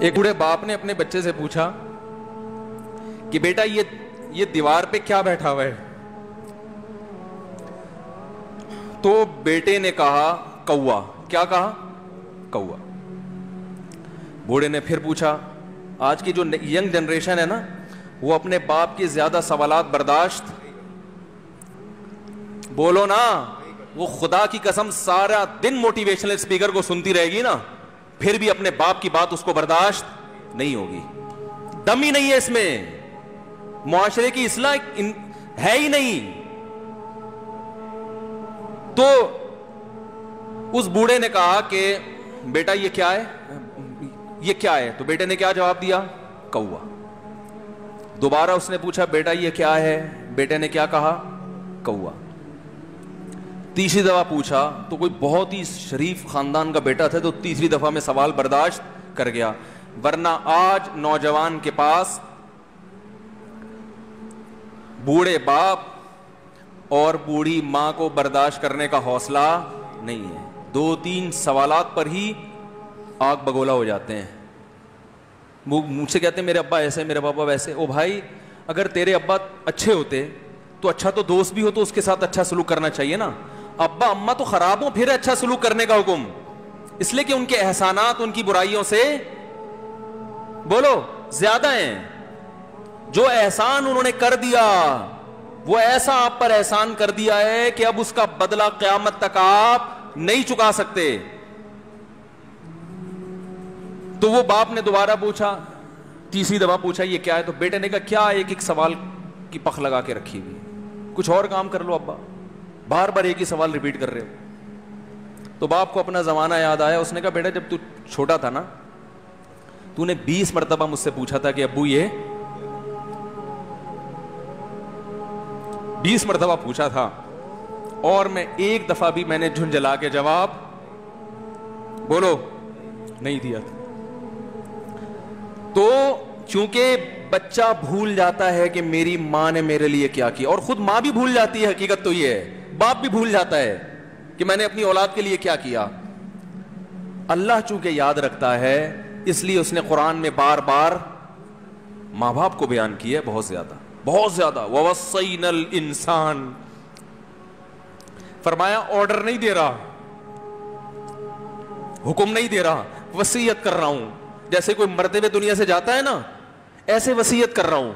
ایک بوڑھے باپ نے اپنے بچے سے پوچھا کہ بیٹا یہ دیوار پہ کیا بیٹھا ہوا ہے؟ تو بیٹے نے کہا کوا. کیا کہا؟ کوا. بوڑھے نے پھر پوچھا. آج کی جو ینگ جنریشن ہے نا, وہ اپنے باپ کی زیادہ سوالات برداشت, بولو نا, وہ خدا کی قسم سارا دن موٹیویشنل اسپیکر کو سنتی رہے گی نا, پھر بھی اپنے باپ کی بات اس کو برداشت نہیں ہوگی. دم ہی نہیں ہے اس میں, معاشرے کی اصلاح ہے ہی نہیں. تو اس بوڑھے نے کہا کہ بیٹا یہ کیا ہے, یہ کیا ہے؟ تو بیٹے نے کیا جواب دیا؟ کوا. دوبارہ اس نے پوچھا بیٹا یہ کیا ہے؟ بیٹے نے کیا کہا؟ کوا. تیسری دفعہ پوچھا تو کوئی بہت ہی شریف خاندان کا بیٹا تھا, تو تیسری دفعہ میں سوال برداشت کر گیا. ورنہ آج نوجوان کے پاس بوڑھے باپ اور بوڑھی ماں کو برداشت کرنے کا حوصلہ نہیں ہے. 2-3 سوالات پر ہی آگ بگولا ہو جاتے ہیں. وہ مجھ سے کہتے ہیں میرے ابا ایسے, میرے پاپا ویسے. او بھائی, اگر تیرے ابا اچھے ہوتے تو اچھا تو دوست بھی ہو تو اس کے ساتھ اچھا سلوک کرنا چاہیے نا. ابا اما تو خراب ہوں, پھر اچھا سلوک کرنے کا حکم, اس لیے کہ ان کے احسانات ان کی برائیوں سے بولو زیادہ ہیں. جو احسان انہوں نے کر دیا وہ ایسا آپ پر احسان کر دیا ہے کہ اب اس کا بدلہ قیامت تک آپ نہیں چکا سکتے. تو وہ باپ نے دوبارہ پوچھا, تیسری دفعہ پوچھا یہ کیا ہے؟ تو بیٹے نے کہا کیا ایک سوال کی پخ لگا کے رکھی ہوئی, کچھ اور کام کر لو ابا, بار بار ایک ہی سوال ریپیٹ کر رہے ہو. تو باپ کو اپنا زمانہ یاد آیا. اس نے کہا بیٹا جب تو چھوٹا تھا نا, تو نے 20 مرتبہ مجھ سے پوچھا تھا کہ ابو یہ 20 مرتبہ پوچھا تھا, اور میں ایک دفعہ بھی میں نے جھنجھلا کے جواب بولو نہیں دیا تھا. تو چونکہ بچہ بھول جاتا ہے کہ میری ماں نے میرے لیے کیا کیا, اور خود ماں بھی بھول جاتی ہے, حقیقت تو یہ ہے, باپ بھی بھول جاتا ہے کہ میں نے اپنی اولاد کے لیے کیا کیا. اللہ چونکہ یاد رکھتا ہے, اس لیے اس نے قرآن میں بار بار ماں باپ کو بیان کیا ہے, بہت زیادہ بہت زیادہ. وَوَصَّيْنَا الْإِنسَانَ, فرمایا آرڈر نہیں دے رہا, حکم نہیں دے رہا, وصیت کر رہا ہوں. جیسے کوئی مرتے ہوئے دنیا سے جاتا ہے نا, ایسے وصیت کر رہا ہوں,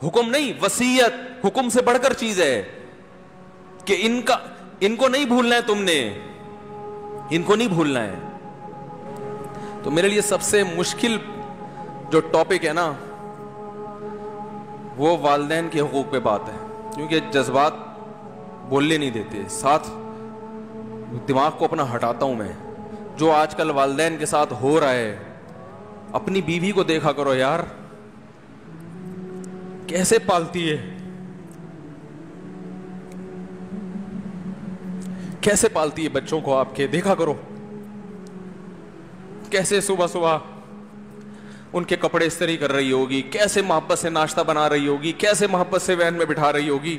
حکم نہیں. وصیت حکم سے بڑھ کر چیز ہے کہ ان کو نہیں بھولنا ہے, تم نے ان کو نہیں بھولنا ہے. تو میرے لیے سب سے مشکل جو ٹاپک ہے نا, وہ والدین کے حقوق پہ بات ہے, کیونکہ جذبات بولنے نہیں دیتے. ساتھ دماغ کو اپنا ہٹاتا ہوں میں. جو آج کل والدین کے ساتھ ہو رہا ہے, اپنی بیوی کو دیکھا کرو یار, کیسے پالتی ہے, کیسے پالتی ہے بچوں کو آپ کے, دیکھا کرو کیسے صبح صبح ان کے کپڑے استری کر رہی ہوگی, کیسے محبت سے ناشتہ بنا رہی ہوگی, کیسے محبت سے وین میں بٹھا رہی ہوگی.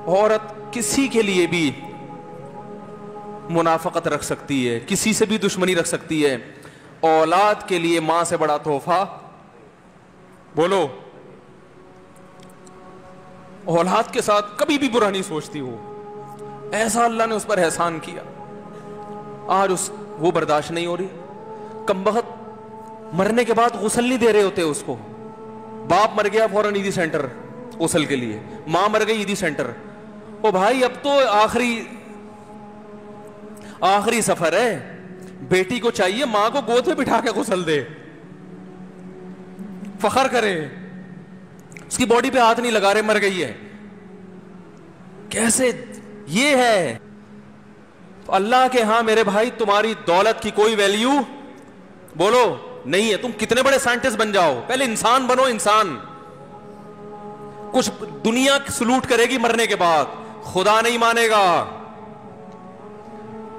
عورت کسی کے لیے بھی منافقت رکھ سکتی ہے, کسی سے بھی دشمنی رکھ سکتی ہے. اولاد کے لیے ماں سے بڑا تحفہ بولو, اولاد کے ساتھ کبھی بھی برا نہیں سوچتی ہو. ایسا اللہ نے اس پر احسان کیا, آج وہ برداشت نہیں ہو رہی. کمبخت مرنے کے بعد غسل نہیں دے رہے ہوتے اس کو. باپ مر گیا فوراً عیدی سینٹر غسل کے لیے, ماں مر گئی عیدی سینٹر. او بھائی اب تو آخری سفر ہے, بیٹی کو چاہیے ماں کو گود میں بٹھا کے غسل دے, فخر کرے, اس کی باڈی پہ ہاتھ نہیں لگا رہے, مر گئی ہے. کیسے یہ ہے اللہ کے ہاں میرے بھائی, تمہاری دولت کی کوئی ویلیو بولو نہیں ہے. تم کتنے بڑے سائنٹسٹ بن جاؤ, پہلے انسان بنو. انسان کچھ دنیا سلوٹ کرے گی مرنے کے بعد, خدا نہیں مانے گا.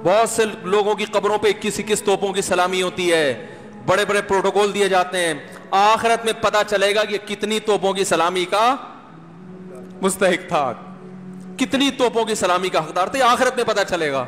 بہت سے لوگوں کی قبروں پہ 21 توپوں کی سلامی ہوتی ہے, بڑے بڑے پروٹوکول دیے جاتے ہیں. آخرت میں پتا چلے گا کہ کتنی توپوں کی سلامی کا مستحق تھا, کتنی توپوں کی سلامی کا حقدار تھا, آخرت میں پتا چلے گا.